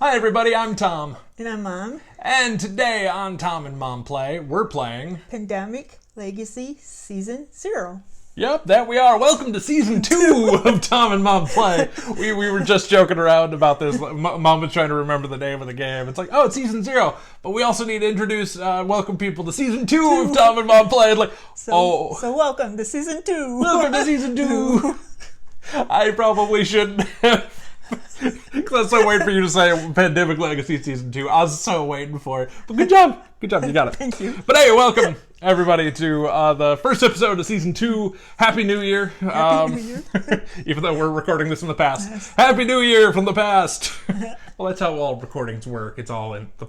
Hi everybody, I'm Tom. And I'm Mom. And today on Tom and Mom Play, we're playing Pandemic Legacy Season 0. Yep, that we are. Welcome to Season 2 of Tom and Mom Play. We were just joking around about this. Mom was trying to remember the name of the game. It's like, oh, it's Season 0. But we also need to introduce, welcome people to Season 2 of Tom and Mom Play. Like, So welcome to Season 2. Welcome to Season 2. I probably shouldn't have. Because I was so waiting for you to say Pandemic Legacy Season 2. I was so waiting for it. But good job. Good job. You got it. Thank you. But hey, welcome, everybody, to the first episode of Season 2. Happy New Year. Happy New Year. Even though we're recording this in the past. Yes. Happy New Year from the past. Well, that's how all recordings work. It's all in the...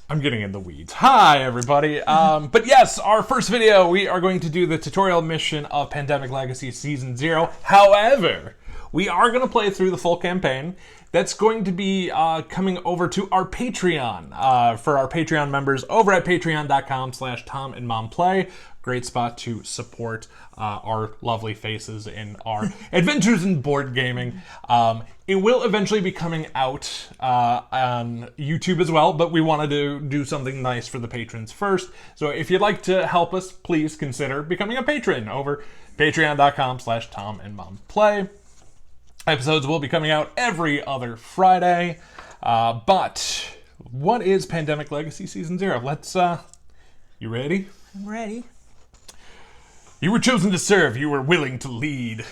I'm getting in the weeds. Hi, everybody. But yes, our first video, we are going to do the tutorial mission of Pandemic Legacy Season 0. However, we are going to play through the full campaign. That's going to be coming over to our Patreon. For our Patreon members over at patreon.com/TomandMomPlay. Great spot to support our lovely faces in our adventures in board gaming. It will eventually be coming out on YouTube as well, but we wanted to do something nice for the patrons first. So if you'd like to help us, please consider becoming a patron over patreon.com/TomandMomPlay. Episodes will be coming out every other Friday. But what is Pandemic Legacy Season 0? Let's, you ready? I'm ready. You were chosen to serve. You were willing to lead.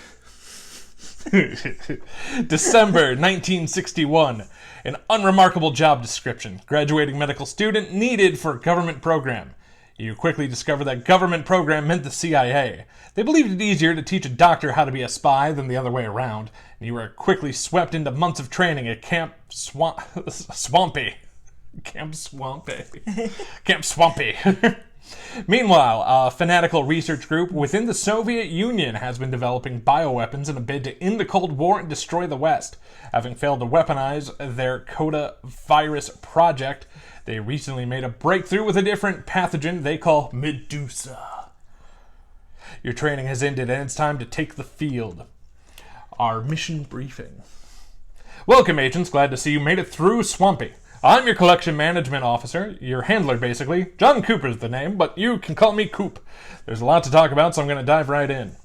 December 1961. An unremarkable job description. Graduating medical student needed for government program. You quickly discovered that government program meant the CIA. They believed it easier to teach a doctor how to be a spy than the other way around, and you were quickly swept into months of training at Camp Swampy. Camp Swampy. Camp Swampy. Meanwhile, a fanatical research group within the Soviet Union has been developing bioweapons in a bid to end the Cold War and destroy the West. Having failed to weaponize their Coda virus project, they recently made a breakthrough with a different pathogen they call Medusa. Your training has ended and it's time to take the field. Our mission briefing. Welcome, agents. Glad to see you made it through Swampy. I'm your collection management officer, your handler basically. John Cooper's the name, but you can call me Coop. There's a lot to talk about, so I'm going to dive right in.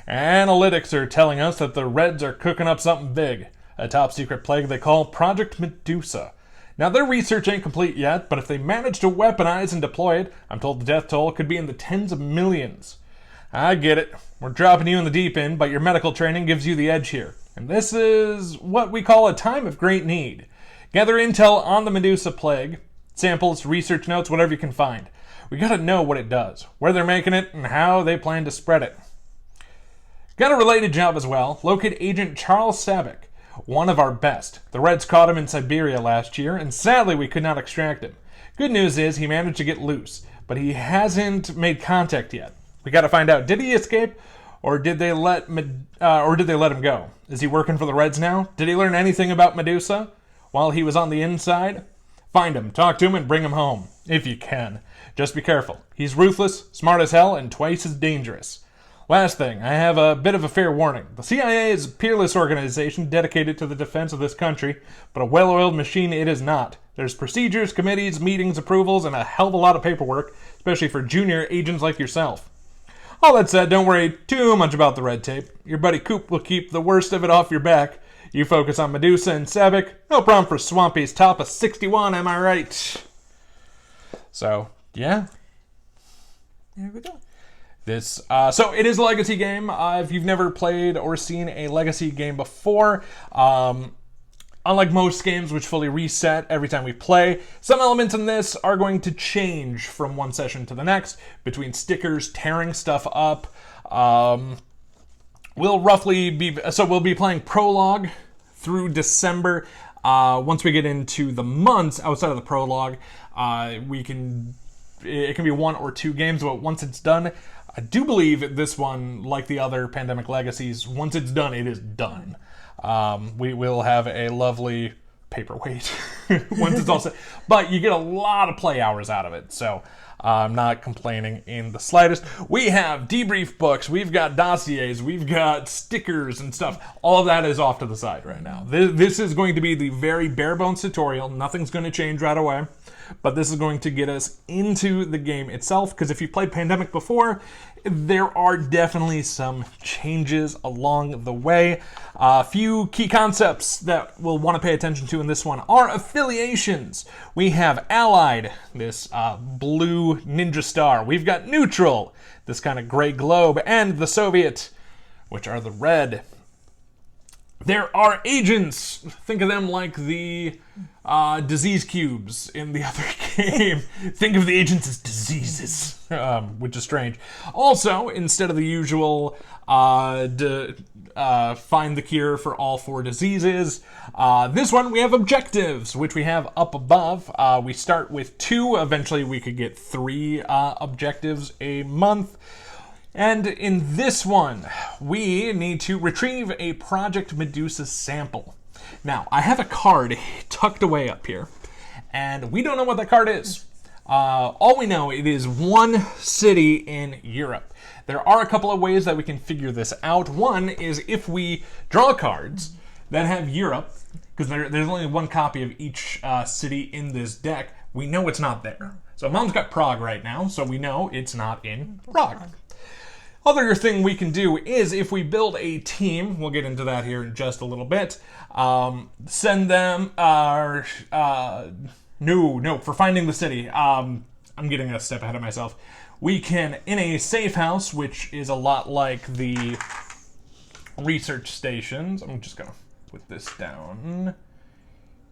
Analytics are telling us that the Reds are cooking up something big. A top secret plague they call Project Medusa. Now, their research ain't complete yet, but if they manage to weaponize and deploy it, I'm told the death toll could be in the tens of millions. I get it. We're dropping you in the deep end, but your medical training gives you the edge here. And this is what we call a time of great need. Gather intel on the Medusa plague, samples, research notes, whatever you can find. We gotta know what it does, where they're making it, and how they plan to spread it. Got a related job as well. Locate Agent Charles Sabic, one of our best. The Reds caught him in Siberia last year, and sadly we could not extract him. Good news is he managed to get loose, but he hasn't made contact yet. We gotta find out, did he escape, or did they let him go? Is he working for the Reds now? Did he learn anything about Medusa while he was on the inside? Find him, talk to him, and bring him home, if you can. Just be careful. He's ruthless, smart as hell, and twice as dangerous. Last thing, I have a bit of a fair warning. The CIA is a peerless organization dedicated to the defense of this country, but a well-oiled machine it is not. There's procedures, committees, meetings, approvals, and a hell of a lot of paperwork, especially for junior agents like yourself. All that said, don't worry too much about the red tape. Your buddy Coop will keep the worst of it off your back. You focus on Medusa and Sabic. No problem for Swampy's top of 61, am I right? So, yeah. There we go. So it is a legacy game. If you've never played or seen a legacy game before, unlike most games which fully reset every time we play, some elements in this are going to change from one session to the next, between stickers, tearing stuff up. We'll be playing prologue through December. Once we get into the months outside of the prologue, it can be one or two games, but once it's done, I do believe this one, like the other Pandemic Legacies, once it's done, it is done. We will have a lovely paperweight once it's all set. But you get a lot of play hours out of it, so I'm not complaining in the slightest. We have debrief books, we've got dossiers, we've got stickers and stuff. All of that is off to the side right now. This is going to be the very bare bones tutorial. Nothing's going to change right away. But this is going to get us into the game itself, because if you played Pandemic before, there are definitely some changes along the way. A few key concepts that we'll want to pay attention to in this one are affiliations. We have Allied, this blue ninja star. We've got Neutral, this kind of gray globe, and the Soviet, which are the red. There are agents. Think of them like the disease cubes in the other game. Think of the agents as diseases, which is strange. Also, instead of the usual find the cure for all 4 diseases, this one we have objectives, which we have up above. We start with 2. Eventually we could get 3 objectives a month. And in this one, we need to retrieve a Project Medusa sample. Now, I have a card tucked away up here, and we don't know what that card is. All we know, it is one city in Europe. There are a couple of ways that we can figure this out. One is if we draw cards that have Europe, because there's only one copy of each city in this deck, we know it's not there. So Mom's got Prague right now, so we know it's not in Prague. Other thing we can do is if we build a team, we'll get into that here in just a little bit, send them for finding the city. I'm getting a step ahead of myself. We can, in a safe house, which is a lot like the research stations, I'm just going to put this down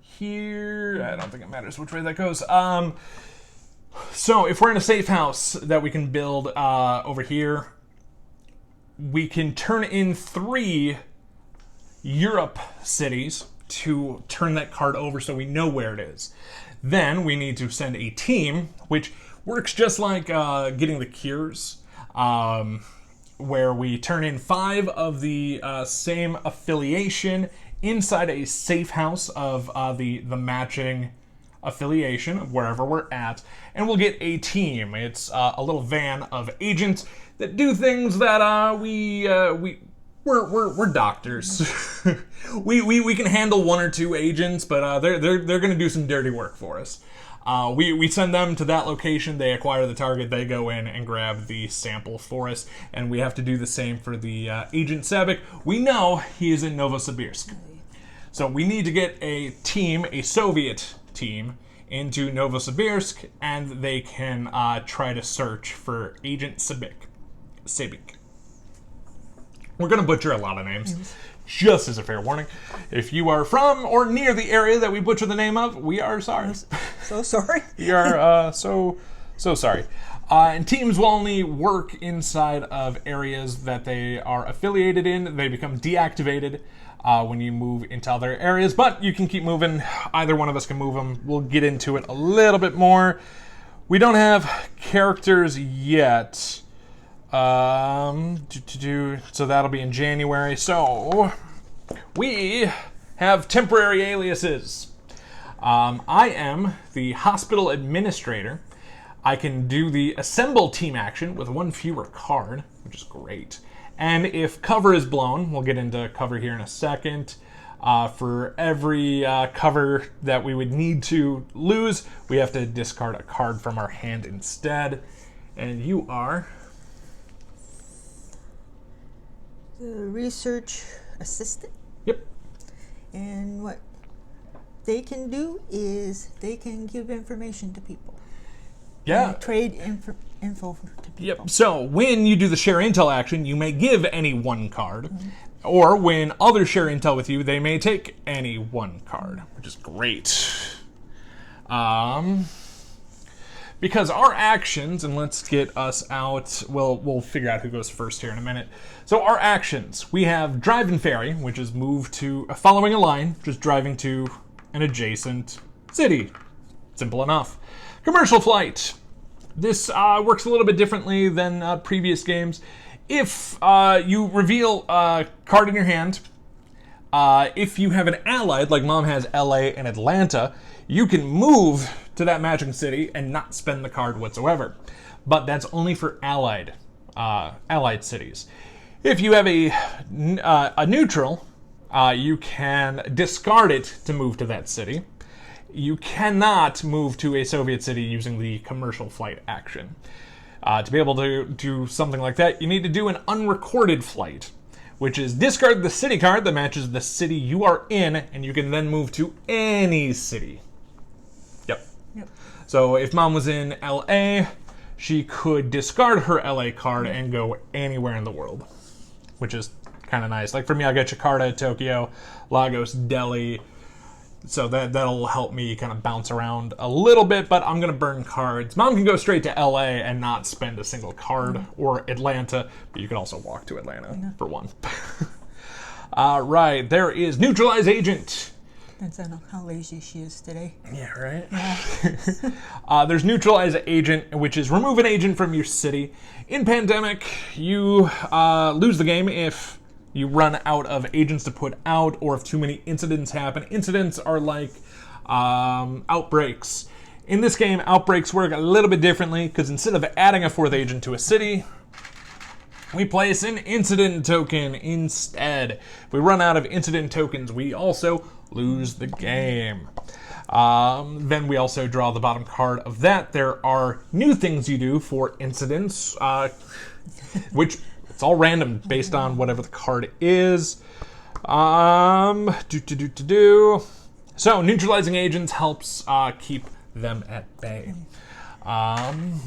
here. I don't think it matters which way that goes. So if we're in a safe house that we can build over here, we can turn in 3 Europe cities to turn that card over so we know where it is. Then we need to send a team, which works just like getting the cures, where we turn in 5 of the same affiliation inside a safe house of the matching affiliation of wherever we're at, and we'll get a team. It's a little van of agents that do things that we're doctors. we can handle 1 or 2 agents, but they're going to do some dirty work for us. We send them to that location, they acquire the target, they go in and grab the sample for us, and we have to do the same for the Agent Sabic. We know he is in Novosibirsk. So we need to get a team, a Soviet team, into Novosibirsk, and they can try to search for Agent Sabic. We're going to butcher a lot of names, just as a fair warning. If you are from or near the area that we butcher the name of, we are sorry. So sorry. We are so sorry. And teams will only work inside of areas that they are affiliated in. They become deactivated when you move into other areas, but you can keep moving. Either one of us can move them. We'll get into it a little bit more. We don't have characters yet. So that'll be in January. So we have temporary aliases. I am the hospital administrator. I can do the assemble team action with 1 fewer card, which is great. And if cover is blown, we'll get into cover here in a second. For every cover that we would need to lose, we have to discard a card from our hand instead. And you are... The research assistant. Yep. And what they can do is they can give information to people. Yeah. Trade info to people. Yep. So when you do the share intel action, you may give any 1 card. Or when others share intel with you, they may take any 1 card, which is great. Because our actions, and let's get us out, we'll figure out who goes first here in a minute. So our actions, we have drive and ferry, which is move to, following a line, just driving to an adjacent city. Simple enough. Commercial flight. This works a little bit differently than previous games. If you reveal a card in your hand, If you have an allied, like Mom has LA and Atlanta, you can move to that matching city and not spend the card whatsoever. But that's only for allied cities. If you have a neutral, you can discard it to move to that city. You cannot move to a Soviet city using the commercial flight action. To be able to do something like that, you need to do an unrecorded flight, which is discard the city card that matches the city you are in, and you can then move to any city. Yep. So if Mom was in LA, she could discard her LA card and go anywhere in the world, which is kind of nice. Like for me, I got Jakarta, Tokyo, Lagos, Delhi. So that'll help me kind of bounce around a little bit, but I'm going to burn cards. Mom can go straight to LA and not spend a single card, or Atlanta, but you can also walk to Atlanta for one. All right, there is Neutralize Agent. Depends on how lazy she is today. Yeah, right? Yeah. There's Neutralize Agent, which is remove an agent from your city. In Pandemic, you lose the game if you run out of agents to put out, or if too many incidents happen. Incidents are like outbreaks. In this game, outbreaks work a little bit differently, because instead of adding a fourth agent to a city, we place an incident token instead. If we run out of incident tokens, we also lose the game. Then we also draw the bottom card of that. There are new things you do for incidents, which it's all random based on whatever the card is. So neutralizing agents helps keep them at bay.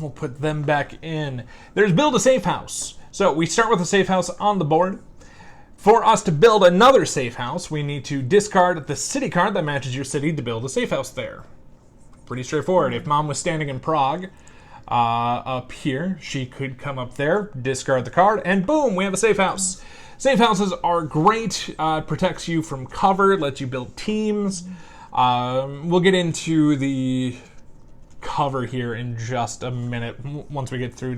We'll put them back in. There's build a safe house. So we start with a safe house on the board. For us to build another safe house, we need to discard the city card that matches your city to build a safe house there. Pretty straightforward. If Mom was standing in Prague, up here, she could come up there, discard the card, and boom, we have a safe house. Safe houses are great. Protects you from cover, lets you build teams. We'll get into the cover here in just a minute once we get through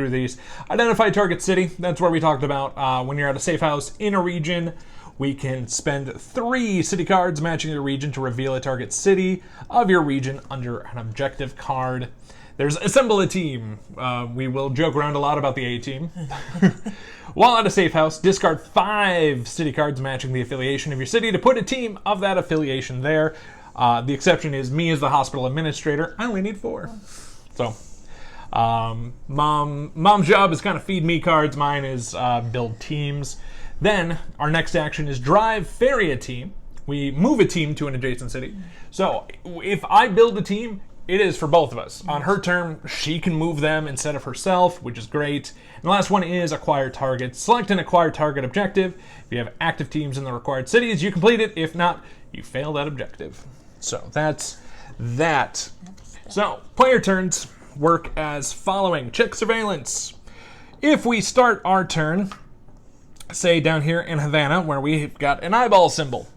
these. Identify target city. That's where we talked about when you're at a safe house in a region, we can spend 3 city cards matching your region to reveal a target city of your region under an objective card. There's assemble a team. We will joke around a lot about the A team. While at a safe house, discard 5 city cards matching the affiliation of your city to put a team of that affiliation there. The exception is me as the hospital administrator. I only need 4. So, Mom's job is kind of feed me cards. Mine is build teams. Then our next action is drive ferry a team. We move a team to an adjacent city. So if I build a team, it is for both of us. On her turn, she can move them instead of herself, which is great. And the last one is acquire targets. Select an acquire target objective. If you have active teams in the required cities, you complete it. If not, you fail that objective. So that's that. So player turns work as following. Check surveillance. If we start our turn, say down here in Havana, where we've got an eyeball symbol,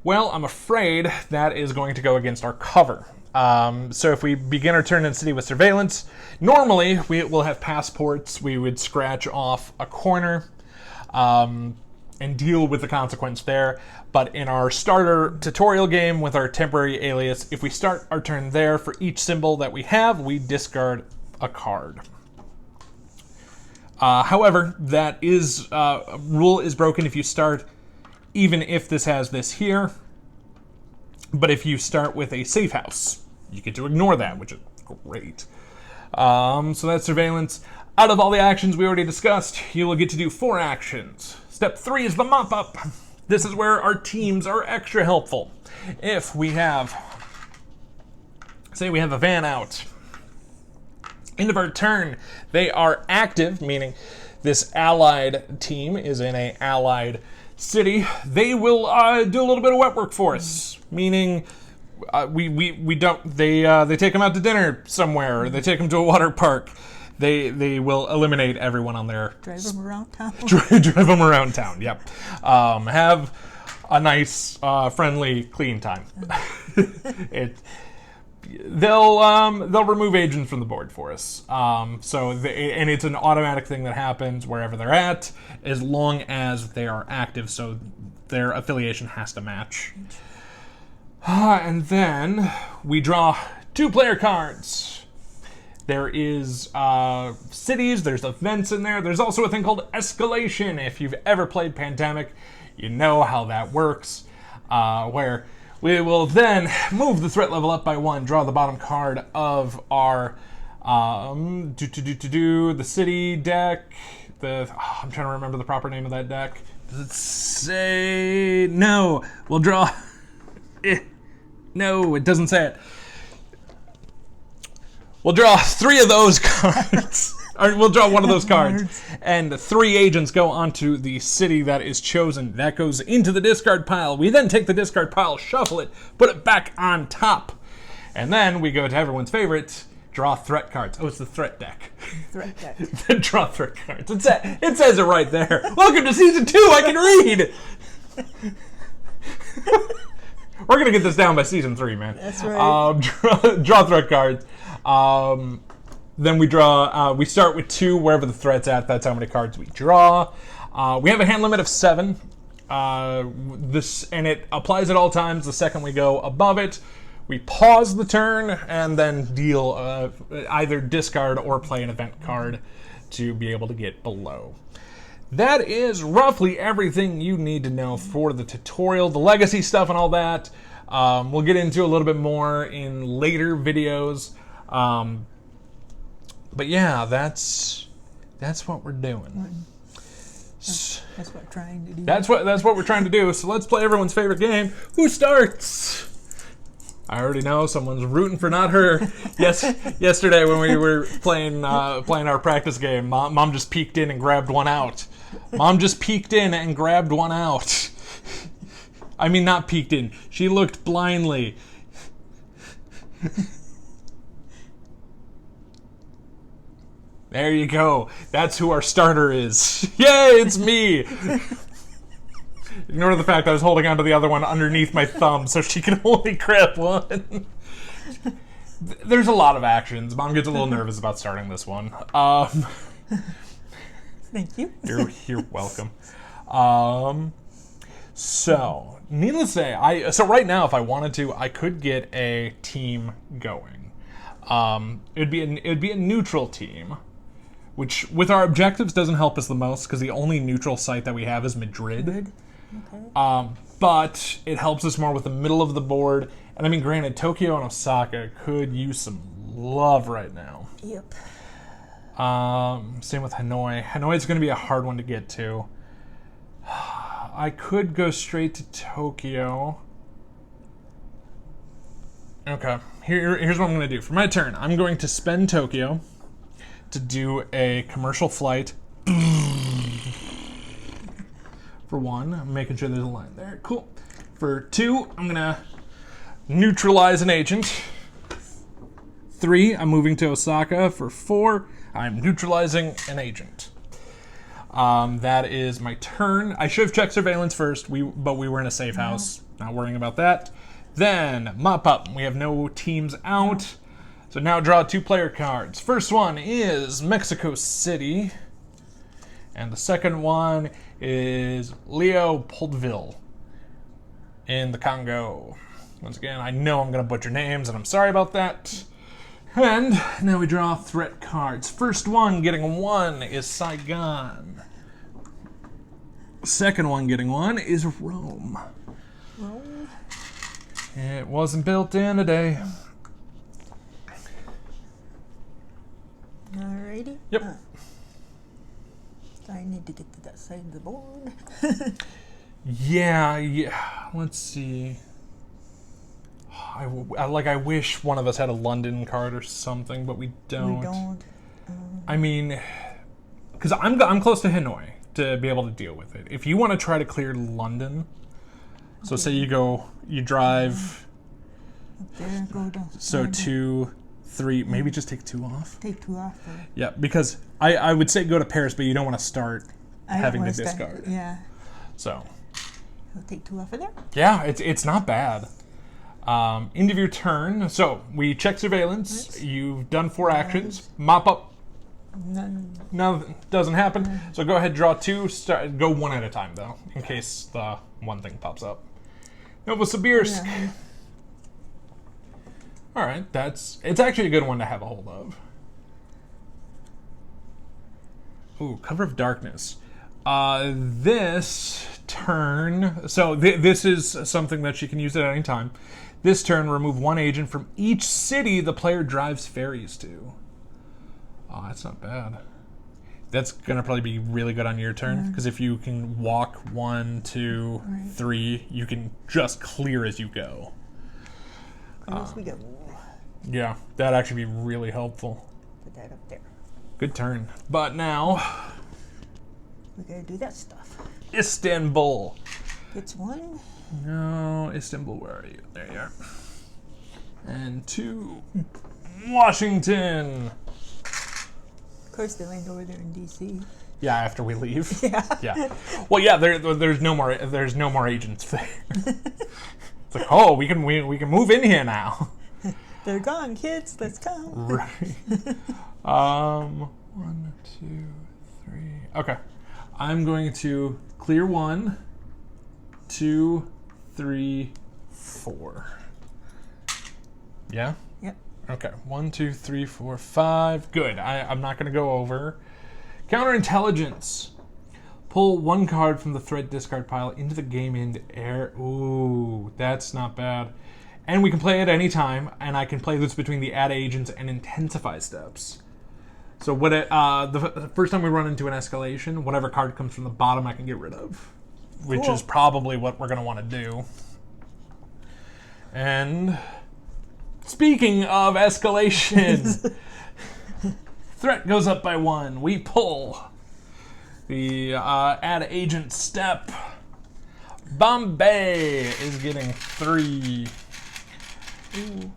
well, I'm afraid that is going to go against our cover. So if we begin our turn in city with surveillance, normally we will have passports. We would scratch off a corner and deal with the consequence there. But in our starter tutorial game with our temporary alias, if we start our turn there, for each symbol that we have, we discard a card. However, that is rule is broken if you start, even if this has this here. But if you start with a safe house, you get to ignore that, which is great. So that's surveillance. Out of all the actions we already discussed, you will get to do 4 actions. Step 3 is the mop-up. This is where our teams are extra helpful. If we have, say we have a van out, end of our turn, they are active, meaning this allied team is in an allied city. They will do a little bit of wet work for us, meaning we don't. They take them out to dinner somewhere, or they take them to a water park. They will eliminate everyone on their Drive them around town. drive them around town. Yep. Have a nice, friendly, clean time. they'll remove agents from the board for us. And it's an automatic thing that happens wherever they're at, as long as they are active. So their affiliation has to match. And then we draw 2-player cards. There is cities, there's events in there. There's also a thing called escalation. If you've ever played Pandemic, you know how that works. Where we will then move the threat level up by 1, draw the bottom card of our the city deck. I'm trying to remember the proper name of that deck. Does it say? No. We'll draw. No, it doesn't say it. We'll draw 3 of those cards. Or we'll draw one of those cards. And 3 agents go onto the city that is chosen. That goes into the discard pile. We then take the discard pile, shuffle it, put it back on top. And then we go to everyone's favorite, draw threat cards. Oh, it's the threat deck. Threat deck. Draw threat cards. It says it right there. Welcome to season 2. I can read. We're going to get this down by season 3, man. That's right. Draw threat cards. Then we draw, we start with 2 wherever the threat's at. That's how many cards we draw. We have a hand limit of 7. And it applies at all times. The second we go above it, we pause the turn and then deal either discard or play an event card to be able to get below. That is roughly everything you need to know for the tutorial, the legacy stuff and all that. We'll get into a little bit more in later videos. But yeah, that's what we're doing. That's what we're trying to do. That's what we're trying to do. So let's play everyone's favorite game. Who starts? I already know someone's rooting for not her. Yes, yesterday when we were playing our practice game, Mom just peeked in and grabbed one out. I mean, not peeked in. She looked blindly. There you go. That's who our starter is. Yay, it's me! Ignore the fact I was holding onto the other one underneath my thumb so she can only grab one. There's a lot of actions. Mom gets a little nervous about starting this one. Thank you. You're welcome. So, needless to say, so right now, if I wanted to, I could get a team going. It'd be a neutral team, which with our objectives doesn't help us the most because the only neutral site that we have is Madrid. Okay. But it helps us more with the middle of the board. And I mean, granted, Tokyo and Osaka could use some love right now. Yep. Same with Hanoi. Hanoi's going to be a hard one to get to. I could go straight to Tokyo. Okay, here's what I'm going to do. For my turn, I'm going to spend Tokyo to do a commercial flight. For 1, I'm making sure there's a line there. Cool. For 2, I'm going to neutralize an agent. 3, I'm moving to Osaka. For 4, I'm neutralizing an agent. That is my turn. I should have checked surveillance first, but we were in a safe house. Not worrying about that. Then, mop up. We have no teams out. So now draw 2-player cards. First one is Mexico City. And the second one is Leopoldville in the Congo. Once again, I know I'm going to butcher names, and I'm sorry about that. And now we draw threat cards. First one getting 1 is Saigon. Second one getting 1 is Rome. Rome. It wasn't built in a day. Alrighty. Yep. I need to get to that side of the board. Yeah. Let's see. I wish one of us had a London card or something, but we don't. We don't. I mean, because I'm close to Hanoi to be able to deal with it. If you want to try to clear London, so say you drive. Up there, go down. So 2, 3, maybe just take 2 off. Take 2 off. Yeah, because I would say go to Paris, but you don't want to start having to discard. Yeah. So. I'll take 2 off of there. Yeah, it's not bad. End of your turn. So we check surveillance. You've done 4 actions. Mop up. None. No, doesn't happen. So go ahead, draw 2. Go 1 at a time though, in case the one thing pops up. Novosibirsk. Yeah. All right, it's actually a good one to have a hold of. Ooh, Cover of Darkness. This turn, so this is something that she can use at any time. This turn, remove 1 agent from each city the player drives ferries to. Oh, that's not bad. That's gonna probably be really good on your turn, because if you can walk 1, 2, 3, you can just clear as you go. Where else we go? Yeah, that'd actually be really helpful. Put that up there. Good turn. But now, We gotta do that stuff. Istanbul. It's 1. No, Istanbul, where are you? There you are. And 2, Washington. Of course, they land over there in D.C. Yeah, after we leave. Yeah. Yeah. Well, yeah. There's no more agents there. It's like, oh, we can move in here now. They're gone, kids. Let's go. Right. 1, 2, 3. Okay. I'm going to clear 1, 2, 3, 4. Yeah? Yep. Okay. 1, 2, 3, 4, 5. Good. I'm not going to go over. Counterintelligence. Pull 1 card from the threat discard pile into the game end air. Ooh, that's not bad. And we can play it any time, and I can play this between the add agents and intensify steps. So what the first time we run into an escalation, whatever card comes from the bottom I can get rid of, which Cool. is probably what we're going to want to do. And speaking of escalation, threat goes up by 1. We pull the add agent step. Bombay is getting 3. Ooh.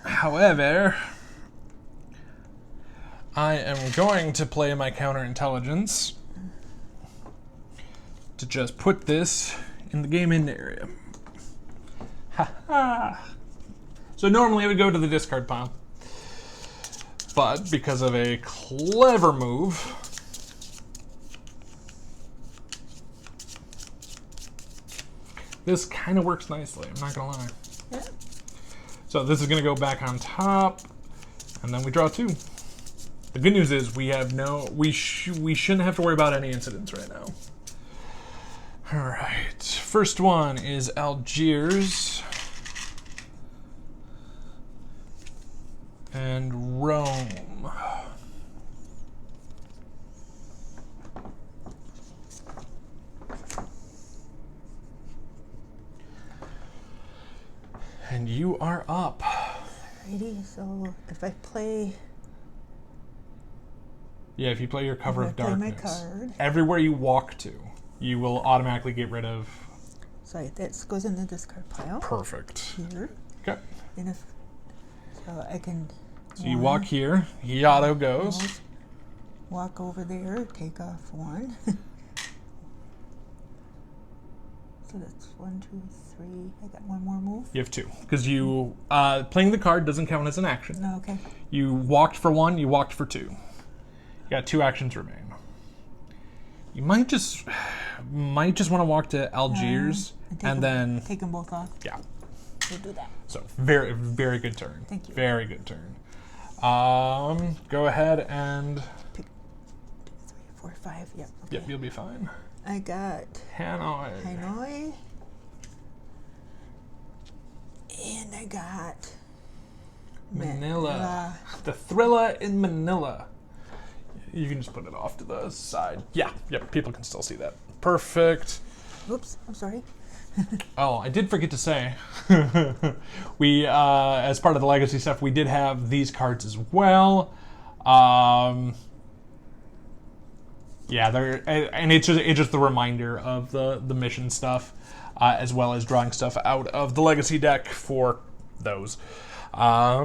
However, I am going to play my counterintelligence to just put this in the game end area. Ha ha! So normally it would go to the discard pile. But because of a clever move, this kind of works nicely, I'm not gonna lie. Yeah. So this is gonna go back on top, and then we draw 2. The good news is we have we shouldn't have to worry about any incidents right now. All right, first one is Algiers and Rome. And you are up. Alrighty, so if I play, Yeah, if you play your Cover If I of play my Darkness, card. everywhere you walk to, you will automatically get rid of. so that goes in the discard pile Perfect. here. Okay. And if so, I can. So you walk here, he auto goes. Walk over there, take off 1. So that's 1, 2, 3. I got 1 more move. You have 2. Because you, playing the card doesn't count as an action. No, okay. You walked for 1, you walked for 2. You got 2 actions remain. You might just want to walk to Algiers and then, take them both off. yeah. We'll do that. So very, very good turn. Thank you. Very good turn. Go ahead and, 2, 3, 4, 5. Yep. Okay. yep, you'll be fine. I got Hanoi. Hanoi. And I got Manila. The Thrilla in Manila. You can just put it off to the side. Yeah, yep, people can still see that. Perfect. Oops, I'm sorry. Oh, I did forget to say, we, as part of the legacy stuff, we did have these cards as well. Yeah, and it's just the reminder of the mission stuff, as well as drawing stuff out of the legacy deck for those. I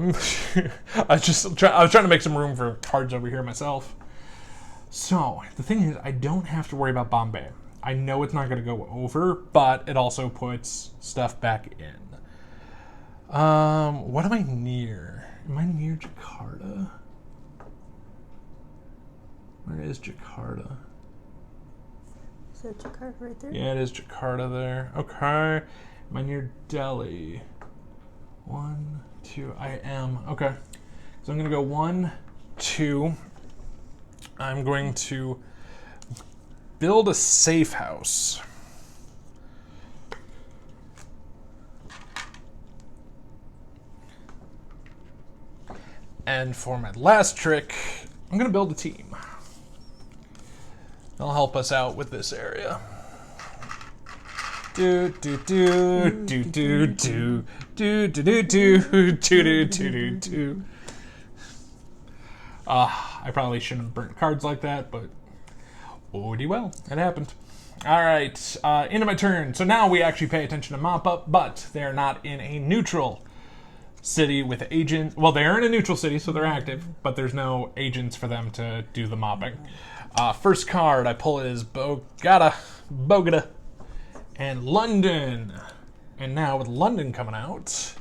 was trying to make some room for cards over here myself. So the thing is, I don't have to worry about Bombay I know it's not going to go over, but it also puts stuff back in. What am I near? Am I near Jakarta? Where is Jakarta? Is that Jakarta right there? Yeah, it is Jakarta there. Okay. Am I near Delhi? 1, 2. I am. Okay. So I'm going to go 1, 2. I'm going to build a safe house. And for my last trick, I'm going to build a team. They'll help us out with this area. Do do do do do do do do do do do do do. I probably shouldn't have burnt cards like that, but oh, well, it happened. All right, into my turn. So now we actually pay attention to mop up, but they're not in a neutral city with agents. Well, they are in a neutral city, so they're active, but there's no agents for them to do the mopping. First card I pull is Bogota, and London. And now with London coming out,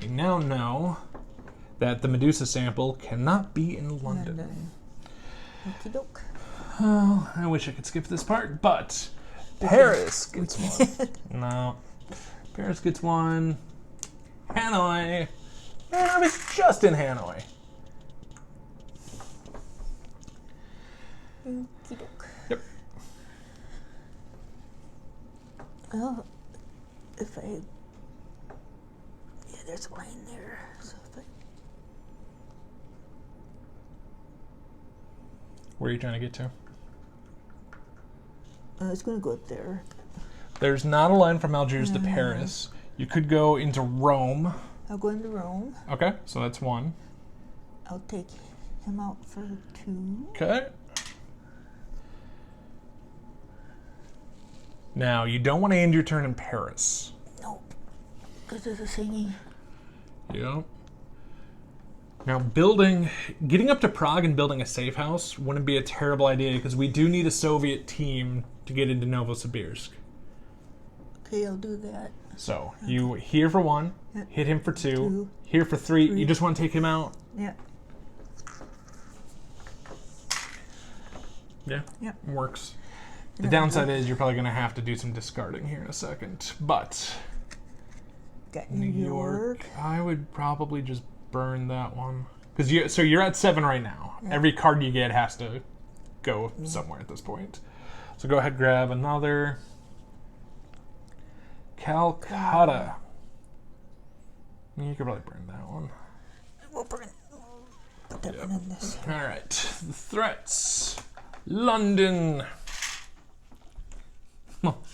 we now know that the Medusa sample cannot be in London. Okie doke. Oh, I wish I could skip this part, but Paris gets one. No. Paris gets one. Hanoi. Man, I was just in Hanoi. Okie doke. Yep. Well, if I... Yeah, there's a line there. So if Where are you trying to get to? I was going to go up there. There's not a line from Algiers to Paris. You could go into Rome. I'll go into Rome. Okay, so that's one. I'll take him out for 2. Okay. Now, you don't want to end your turn in Paris. Nope. Because there's a thingy. Yep. Now, getting up to Prague and building a safe house wouldn't be a terrible idea because we do need a Soviet team to get into Novosibirsk. Okay, I'll do that. So, you here for 1, Yep. hit him for 2, 2, here for 3. 3. You just want to take him out? Yeah. Yeah, Yep. works. The No, downside no. is you're probably going to have to do some discarding here in a second. But Got New New York, York. I would probably just burn that one. Because you're at 7 right now. Yeah. Every card you get has to go somewhere at this point. So go ahead, grab another. Calcutta. You could probably burn that one. We'll put that one in this. All right. The threats. London.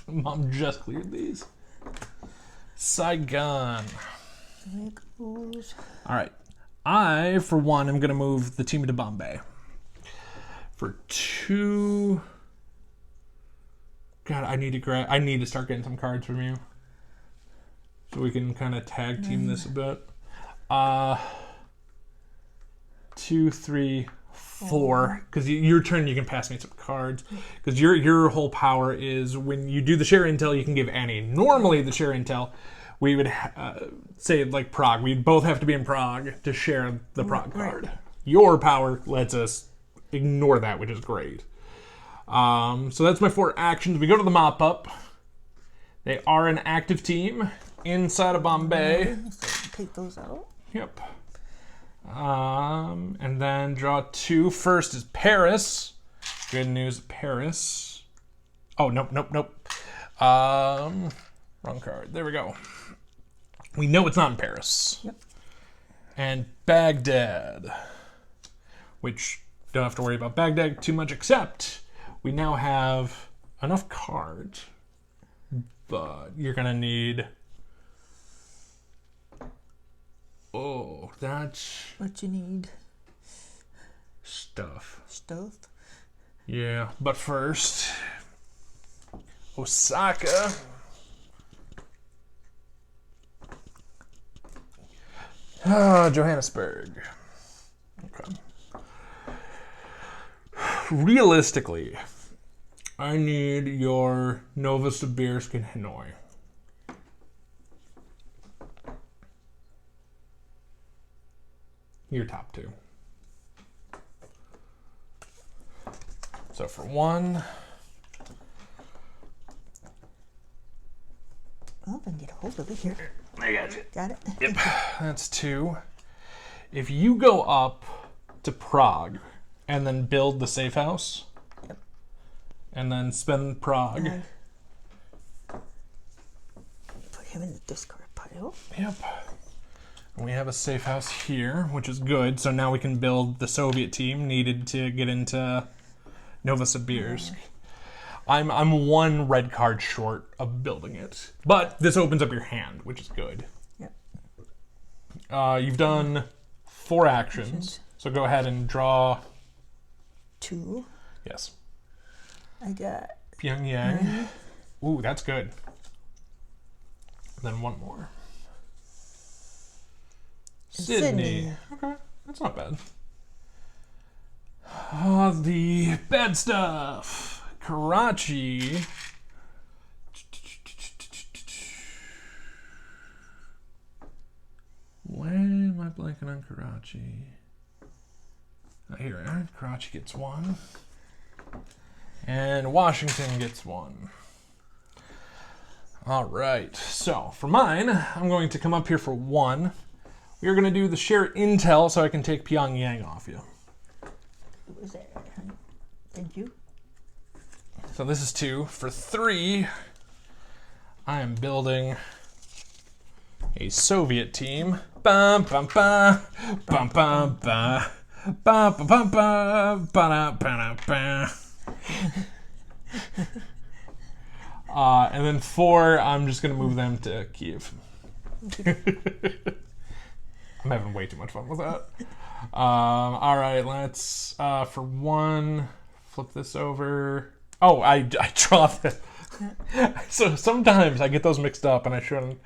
Mom just cleared these. Saigon. There it goes. All right. I, for 1, am going to move the team to Bombay. For 2... God, I need to start getting some cards from you. So we can kind of tag team this a bit. 2, 3, 4. Because your turn, you can pass me some cards. Because your whole power is when you do the share intel, you can give any. Normally, the share intel, we would say like Prague. We'd both have to be in Prague to share the Prague card. Your power lets us ignore that, which is great. So that's my 4 actions. We go to the mop-up. They are an active team inside of Bombay. So take those out. Yep. And then draw 2. First is Paris. Good news, Paris. Oh, nope. Wrong card. There we go. We know it's not in Paris. Yep. And Baghdad. Which, don't have to worry about Baghdad too much, except we now have enough cards. But you're going to need... Oh, that's... What you need? stuff. Stuff. Yeah, but first... Osaka. Johannesburg. Okay. Realistically, I need your Novosibirsk and Hanoi. Your top two. So for 1, Oh, I can get a hold of it here. I got you. Got it? Yep, that's 2. If you go up to Prague and then build the safe house, Yep. and then spend Prague. Put him in the discard pile. Yep. And we have a safe house here, which is good. So now we can build the Soviet team needed to get into Novosibirsk. I'm 1 red card short of building it, but this opens up your hand, which is good. Yep. You've done 4 actions, so go ahead and draw. 2. Yes. I got Pyongyang. Ooh, that's good. Then 1 more. Sydney. Okay, that's not bad. The bad stuff. Karachi. Why am I blanking on Karachi? Oh, here, Karachi gets 1. And Washington gets 1. All right, so for mine, I'm going to come up here for 1. We're going to do the share intel so I can take Pyongyang off you. What was that? Thank you. So this is 2. For 3, I am building a Soviet team. Bum bum bum bum bum bum bum bum bum bum bum bum. And then 4, I'm just gonna move them to Kiev. I'm having way too much fun with that. All right, let's for 1 flip this over. Oh, I draw the. So sometimes I get those mixed up, and I shouldn't.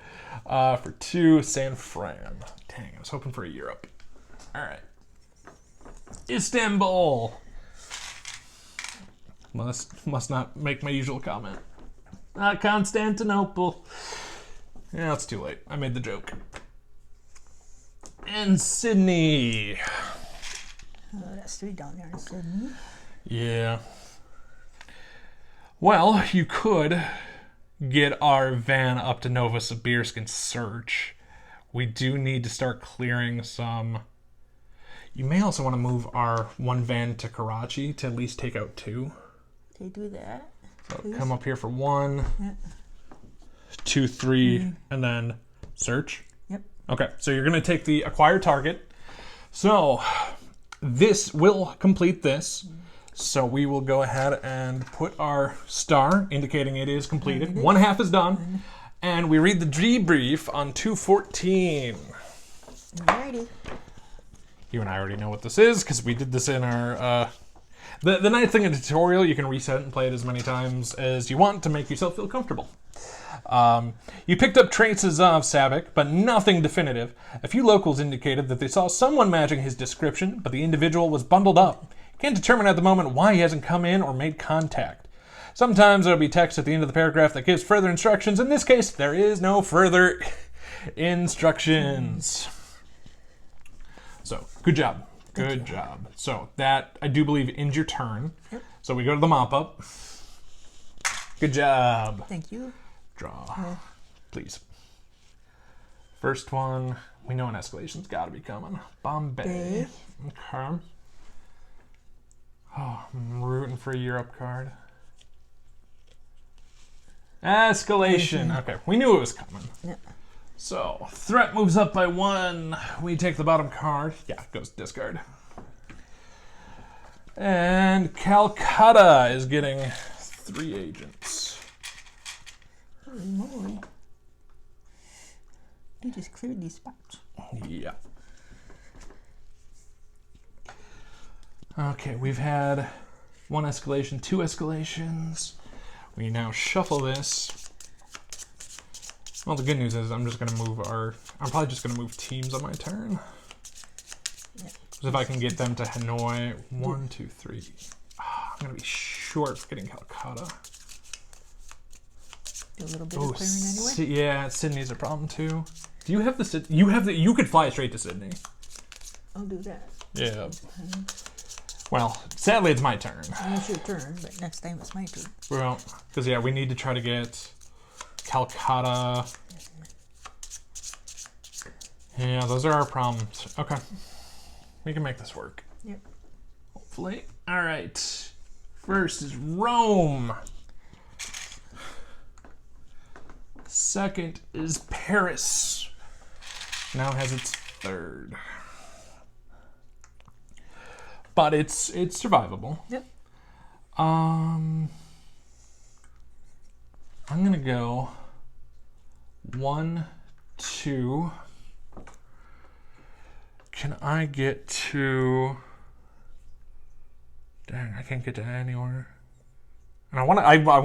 For 2, San Fran. Dang, I was hoping for a Europe. All right, Istanbul. Must not make my usual comment. Constantinople. Yeah, it's too late. I made the joke. And Sydney. Oh, that's 3 down there in Sydney. Yeah. Well, you could get our van up to Novosibirsk and search. We do need to start clearing some. You may also want to move our 1 van to Karachi to at least take out 2. They do that. So Please. come up here for 1, Yeah. 2, 3, and then search. Yep. Okay, so you're going to take the acquire target. So this will complete this. So we will go ahead and put our star indicating it is completed. 1 half is done. And we read the debrief on 214. Alrighty. You and I already know what this is because we did this in our... The nice thing in the tutorial, you can reset it and play it as many times as you want to make yourself feel comfortable. You picked up traces of Savick, but nothing definitive. A few locals indicated that they saw someone matching his description, but the individual was bundled up. You can't determine at the moment why he hasn't come in or made contact. Sometimes there'll be text at the end of the paragraph that gives further instructions. In this case, there is no further instructions. So, good job. Good job. So, that, I do believe, ends your turn. Yep. So, we go to the mop-up. Good job. Thank you. Draw. Please. First one, we know an escalation's got to be coming. Bombay. Okay. Oh, I'm rooting for a Europe card. Escalation. Okay, we knew it was coming. Yeah. So, threat moves up by 1. We take the bottom card. Yeah, goes discard. And Calcutta is getting 3 agents. Holy moly. You just cleared these spots. Yeah. Okay, we've had 1 escalation, 2 escalations. We now shuffle this. Well, the good news is I'm probably just going to move teams on my turn. Yeah. So if I can get them to Hanoi, 1, 2, 3. I'm going to be short for getting Calcutta. Do a little bit of clearing anyway. Yeah, Sydney's a problem too. Do you have the you could fly straight to Sydney. I'll do that. Yeah. Well, sadly it's my turn. It's your turn, but next time it's my turn. Well, because yeah, we need to try to get Calcutta. Yeah, those are our problems. Okay. We can make this work. Yep. Hopefully. All right. First is Rome. Second is Paris. Now has its third. But it's survivable. Yep. I'm gonna go 1, 2. Can I get to? Dang, I can't get to anywhere. And I want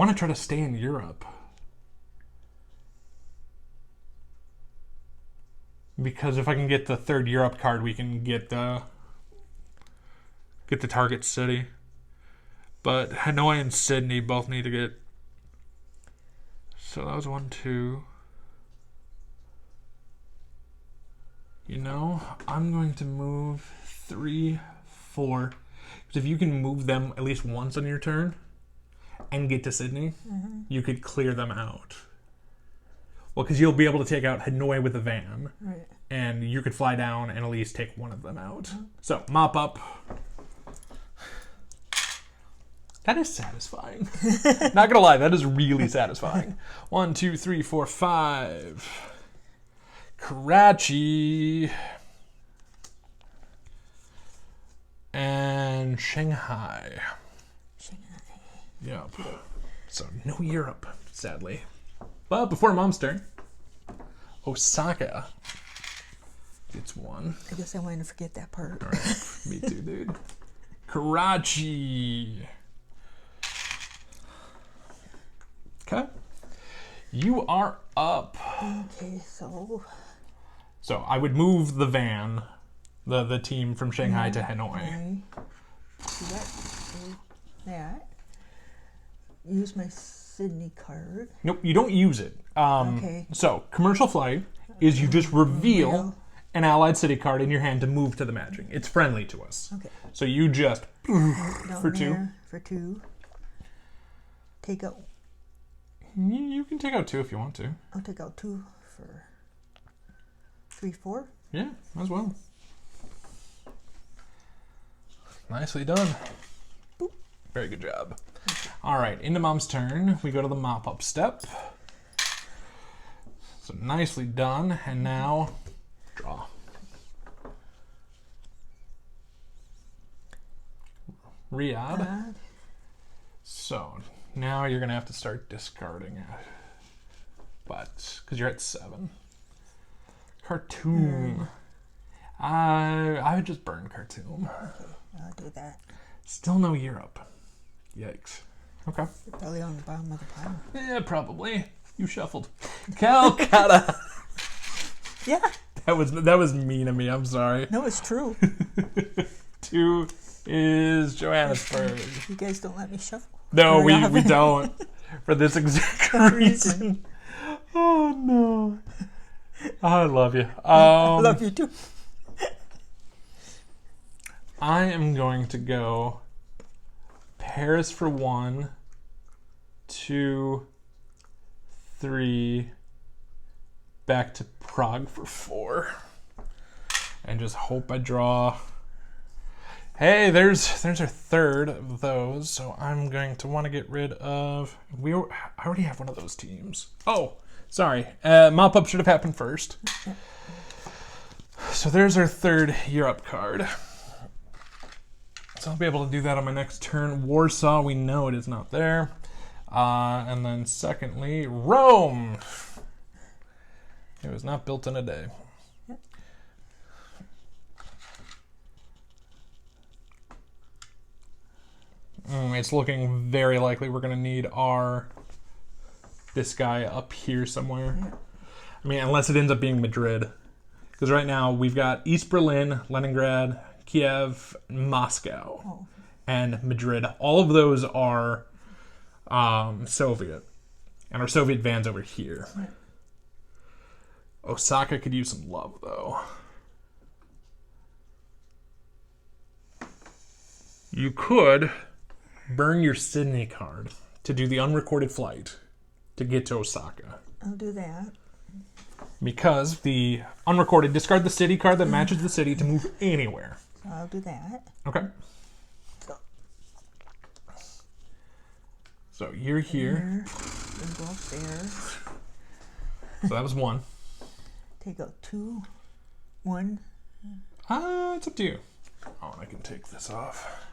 to try to stay in Europe. Because if I can get the third Europe card, we can get the target city. But Hanoi and Sydney both need to get. So that was 1, 2. You know, I'm going to move 3, 4. Because if you can move them at least once on your turn and get to Sydney, you could clear them out. Well, because you'll be able to take out Hanoi with a van. Right. And you could fly down and at least take one of them out. So, mop up. That is satisfying. Not gonna lie, that is really satisfying. 1, 2, 3, 4, 5. Karachi. And Shanghai. Yep. So, no Europe, sadly. But before Mom's turn, Osaka gets 1. I guess I wanted to forget that part. All right. Me too, dude. Karachi. Okay. You are up. Okay, so I would move the van, the team from Shanghai to Hanoi. I do that. Use my Sydney card. Nope, you don't use it. Okay. So, commercial flight is you just reveal an allied city card in your hand to move to the matching. It's friendly to us. Okay. So you just Down for 2. there for 2. Take out. You can take out 2 if you want to. I'll take out 2 for 3, 4. Yeah, as well. Nicely done. Boop. Very good job. All right, into Mom's turn. We go to the mop-up step. So nicely done. And now, draw. Riyadh. So now you're going to have to start discarding it. But, because you're at 7. Khartoum. I would just burn Khartoum. Okay, I'll do that. Still no Europe. Yikes. Okay. You're probably on the bottom of the pile. Yeah, probably. You shuffled. Calcutta. Yeah. That was mean of me. I'm sorry. No, it's true. 2 is Johannesburg. You guys don't let me shuffle. No, Very we often. don't. For this exact reason. Oh no. I love you. I love you too. I am going to go Paris for 1, 2, 3, back to Prague for 4, and just hope I draw. Hey, there's our third of those, so I'm going to want to get rid of. I already have one of those teams. Oh, sorry. Mop up should have happened first. So there's our third Europe card. So I'll be able to do that on my next turn. Warsaw, we know it is not there. And then secondly, Rome. It was not built in a day. It's looking very likely we're going to need this guy up here somewhere. Yeah. I mean, unless it ends up being Madrid. Because right now we've got East Berlin, Leningrad, Kiev, Moscow. Oh. and Madrid. All of those are Soviet. And our Soviet van's over here. Osaka could use some love, though. You could burn your Sydney card to do the unrecorded flight to get to Osaka. I'll do that. Because the unrecorded, discard the city card that matches the city to move anywhere. So I'll do that. Okay. So you're here. Then go upstairs. So that was 1. Take out 2, 1. It's up to you. Oh, and I can take this off.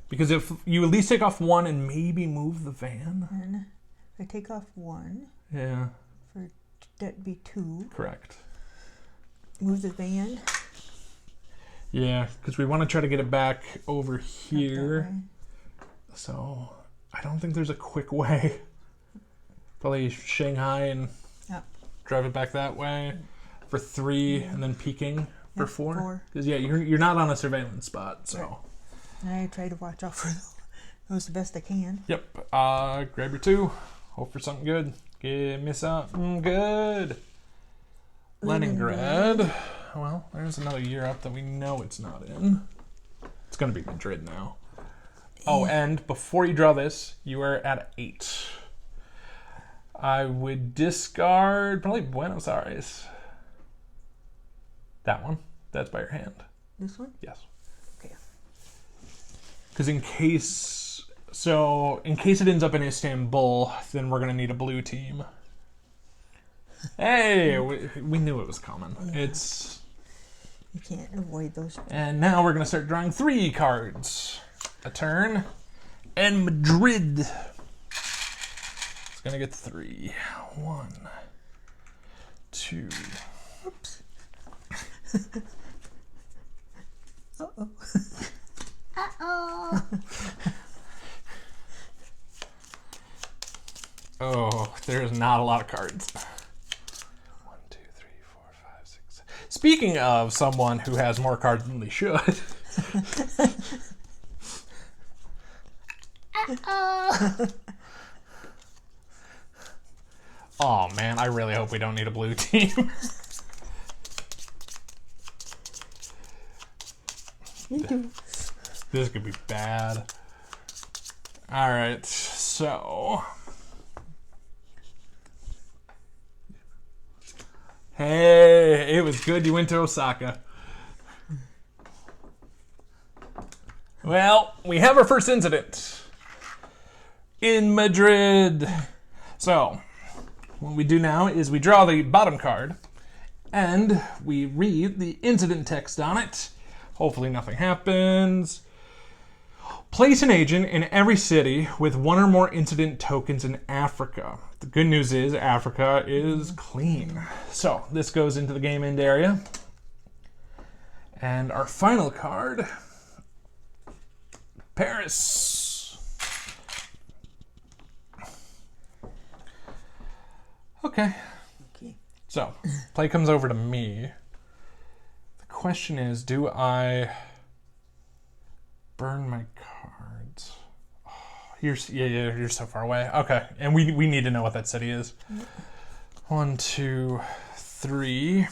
Because if you at least take off 1 and maybe move the van. And if I take off 1, Yeah, that'd be 2. correct. Move the van. Yeah, because we want to try to get it back over that here. way. So I don't think there's a quick way. Probably Shanghai and Yep. drive it back that way for 3 and then peaking for Yep, 4. 4. Because you're not on a surveillance spot, so. Right. I try to watch out for those the best I can. Yep. Grab your 2. Hope for something good. Give me something good. Leningrad. Well, there's another year up that we know it's not in. It's going to be Madrid now. Oh, and before you draw this, you are at 8. I would discard probably Buenos Aires. That one. That's by your hand. This one? Yes. Okay. Because in case it ends up in Istanbul, then we're going to need a blue team. Hey, we knew it was coming. Yeah. You can't avoid those. And now we're going to start drawing 3 cards a turn. And Madrid is going to get 3. 1, 2. Oops. Uh-oh. Uh-oh. Oh, there's not a lot of cards. 1, 2, 3, 4, 5, 6, 7. Speaking of someone who has more cards than they should. Uh-oh. Oh man, I really hope we don't need a blue team. Me too. This could be bad. Alright, so. Hey, it was good you went to Osaka. Well, we have our first incident in Madrid. So, what we do now is we draw the bottom card and we read the incident text on it. Hopefully nothing happens. Place an agent in every city with 1 or more incident tokens in Africa. The good news is Africa is clean. So this goes into the game end area. And our final card, Paris. Okay. Okay. So play comes over to me. The question is, do I burn my cards? Oh, you're so far away. Okay, and we need to know what that city is. 1, 2, 3.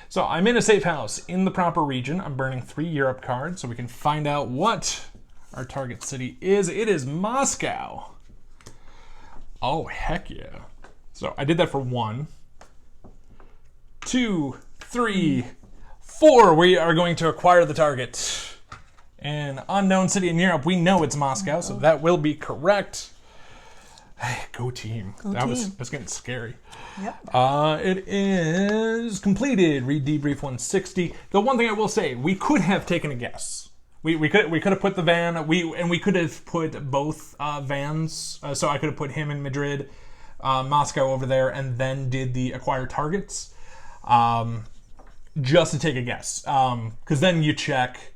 So I'm in a safe house in the proper region. I'm burning 3 Europe cards so we can find out what our target city is. It is Moscow. Oh, heck yeah. So I did that for 1, 2, 3, 4. We are going to acquire the target. An unknown city in Europe. We know it's Moscow, so that will be correct. Hey, go team. That's getting scary. Yep. It is completed. Read debrief 160. The one thing I will say, we could have taken a guess. We could have put the van. We could have put both vans. So I could have put him in Madrid, Moscow over there, and then did the acquire targets, just to take a guess. Because then you check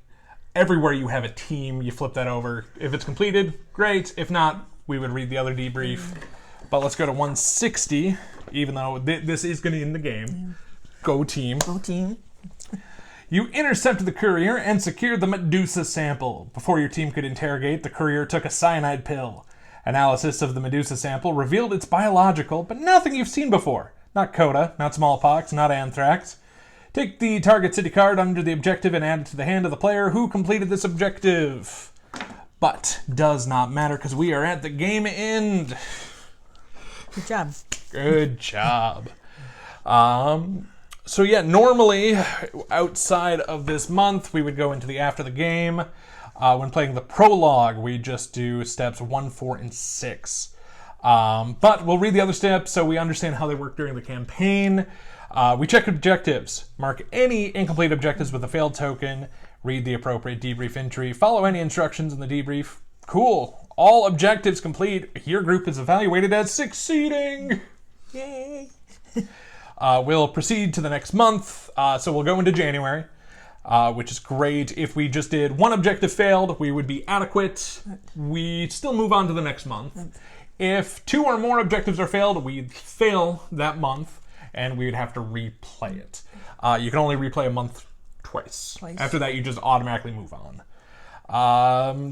everywhere you have a team. You flip that over. If it's completed, great. If not, we would read the other debrief. But let's go to 160, even though this is going to end the game. Go team. Go team. You intercepted the courier and secured the Medusa sample. Before your team could interrogate, the courier took a cyanide pill. Analysis of the Medusa sample revealed it's biological, but nothing you've seen before. Not coda, not smallpox, not anthrax. Take the target city card under the objective and add it to the hand of the player who completed this objective. But does not matter because we are at the game end. Good job. Good job. So yeah, normally outside of this month, we would go into the after the game. When playing the prologue, we just do steps 1, 4, and 6. But we'll read the other steps so we understand how they work during the campaign. We check objectives, mark any incomplete objectives with a failed token, read the appropriate debrief entry, follow any instructions in the debrief. Cool. All objectives complete. Your group is evaluated as succeeding. Yay. We'll proceed to the next month. So we'll go into January, which is great. If we just did one objective failed, we would be adequate. We still move on to the next month. If 2 or more objectives are failed, we'd fail that month, and we would have to replay it. You can only replay a month twice. After that, you just automatically move on.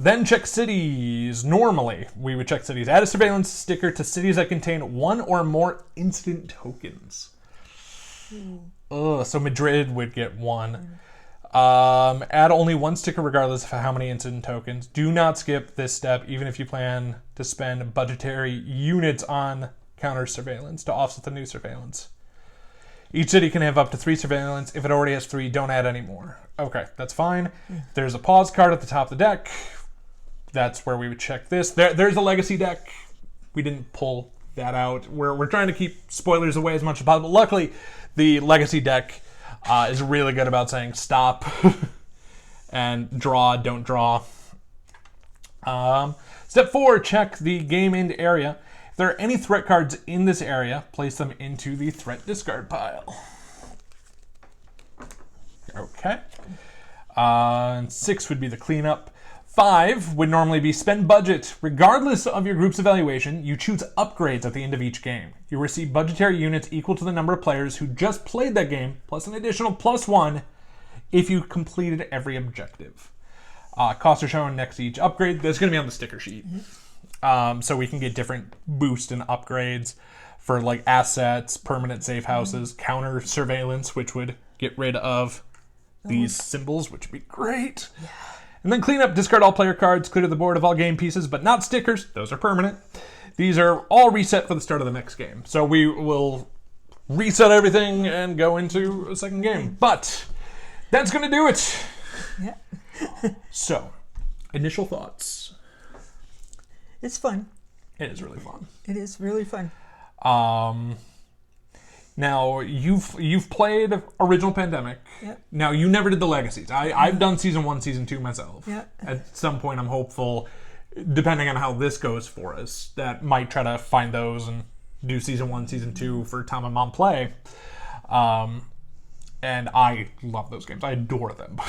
Then check cities. Normally, we would check cities. Add a surveillance sticker to cities that contain 1 or more incident tokens. So Madrid would get 1. Add only 1 sticker regardless of how many incident tokens. Do not skip this step, even if you plan to spend budgetary units on counter surveillance to offset the new surveillance. Each city can have up to 3 surveillance. If it already has 3, don't add any more. Okay, that's fine. There's a pause card at the top of the deck. That's where we would check this. There's a legacy deck. We didn't pull that out. We're trying to keep spoilers away as much as possible. Luckily, the legacy deck is really good about saying stop and draw, don't draw. Step 4, check the game end area. If there are any threat cards in this area, place them into the threat discard pile. Okay. And 6 would be the cleanup. 5 would normally be spend budget. Regardless of your group's evaluation, you choose upgrades at the end of each game. You receive budgetary units equal to the number of players who just played that game, plus an additional +1 if you completed every objective. Costs are shown next to each upgrade. That's going to be on the sticker sheet. So we can get different boosts and upgrades for like assets, permanent safe houses, counter surveillance, which would get rid of these symbols, which would be great. Yeah. And then clean up, discard all player cards, clear the board of all game pieces, but not stickers. Those are permanent. These are all reset for the start of the next game. So we will reset everything and go into a second game. But that's going to do it. Yeah. So, initial thoughts. It's fun. It is really fun. It is really fun. Now, you've played original Pandemic. Yep. Now, you never did the Legacies. I've done Season 1, Season 2 myself. Yep. At some point, I'm hopeful, depending on how this goes for us, that might try to find those and do Season 1, Season 2 for Tom and Mom play. And I love those games. I adore them.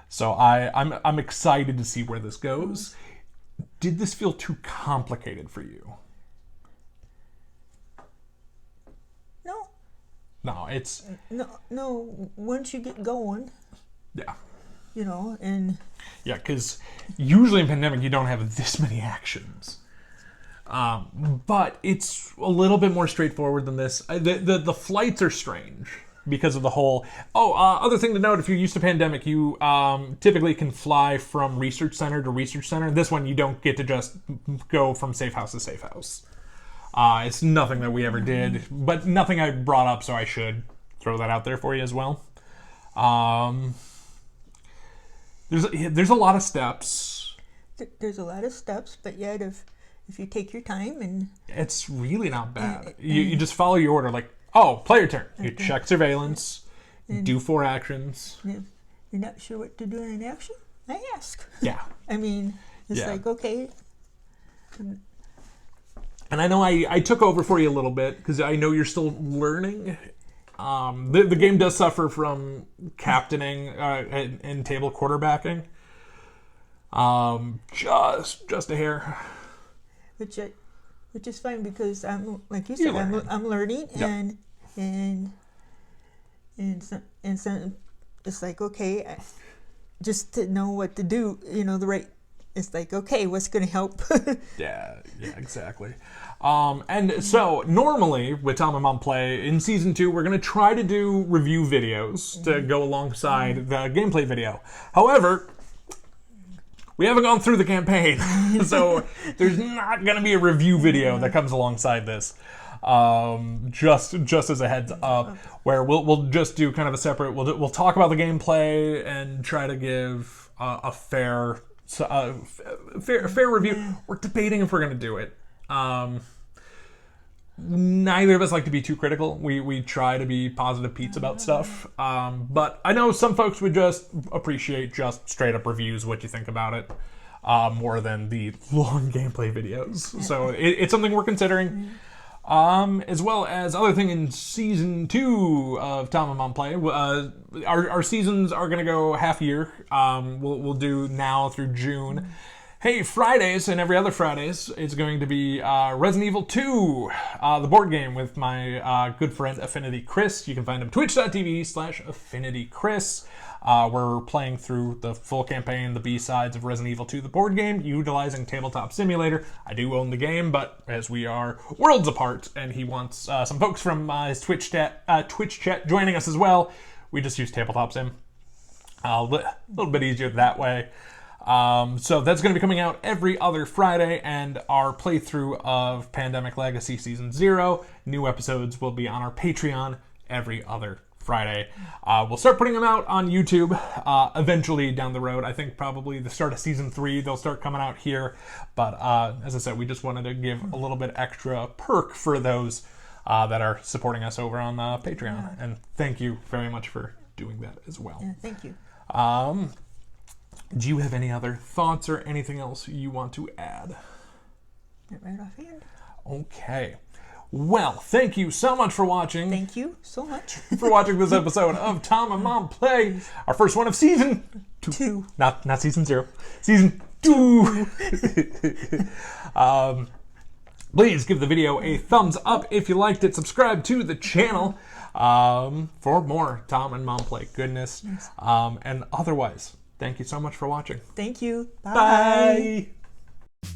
So I'm excited to see where this goes. Did this feel too complicated for you? No, it's... No, once you get going... Yeah. You know, and... Yeah, because usually in Pandemic you don't have this many actions. But it's a little bit more straightforward than this. The flights are strange because of the whole... other thing to note, if you're used to Pandemic, you typically can fly from Research Center to Research Center. This one, you don't get to just go from safe house to safe house. It's nothing that we ever did, but nothing I brought up, so I should throw that out there for you as well. There's a lot of steps. There's a lot of steps, but yet if you take your time and... It's really not bad. You just follow your order, like, player turn. You check surveillance, do 4 actions. If you're not sure what to do in an action, I ask. Yeah. I mean, it's like, okay... And I know I took over for you a little bit because I know you're still learning. The game does suffer from captaining and table quarterbacking. Just a hair. Which is fine because I'm like you said, I'm learning. Yep. and it's like, okay, just to know what to do, the right, it's like, okay, what's going to help? Yeah, exactly. And so normally with Tom and Mom Play in season 2, we're going to try to do review videos to go alongside the gameplay video. However, we haven't gone through the campaign, so there's not going to be a review video that comes alongside this. Just as a heads up, where we'll just do kind of a separate. We'll talk about the gameplay and try to give a fair review. We're debating if we're going to do it. Neither of us like to be too critical. We try to be positive Pete's about stuff. But I know some folks would just appreciate just straight up reviews, what you think about it, more than the long gameplay videos. So it's something we're considering. As well as other thing in season 2 of Tom and Mom Play, our seasons are going to go half year. We'll do now through June. Hey, Fridays and every other Fridays, it's going to be Resident Evil 2, the board game with my good friend Affinity Chris. You can find him twitch.tv/AffinityChris. We're playing through the full campaign, the B-sides of Resident Evil 2, the board game, utilizing Tabletop Simulator. I do own the game, but as we are worlds apart, and he wants some folks from his Twitch chat joining us as well, we just use Tabletop Sim. A little bit easier that way. So that's going to be coming out every other Friday, and our playthrough of Pandemic Legacy Season 0. New episodes will be on our Patreon every other Friday. We'll start putting them out on YouTube eventually down the road. I think probably the start of Season 3, they'll start coming out here. But as I said, we just wanted to give a little bit extra perk for those that are supporting us over on Patreon. And thank you very much for doing that as well. Yeah, thank you. Do you have any other thoughts or anything else you want to add? Not right offhand. Okay. Well, thank you so much for watching. Thank you so much. For watching this episode of Tom and Mom Play. Our first one of season 2. Not season 0. Season 2. Please give the video a thumbs up if you liked it. Subscribe to the channel for more Tom and Mom Play goodness. Yes. And otherwise, thank you so much for watching. Thank you. Bye. Bye.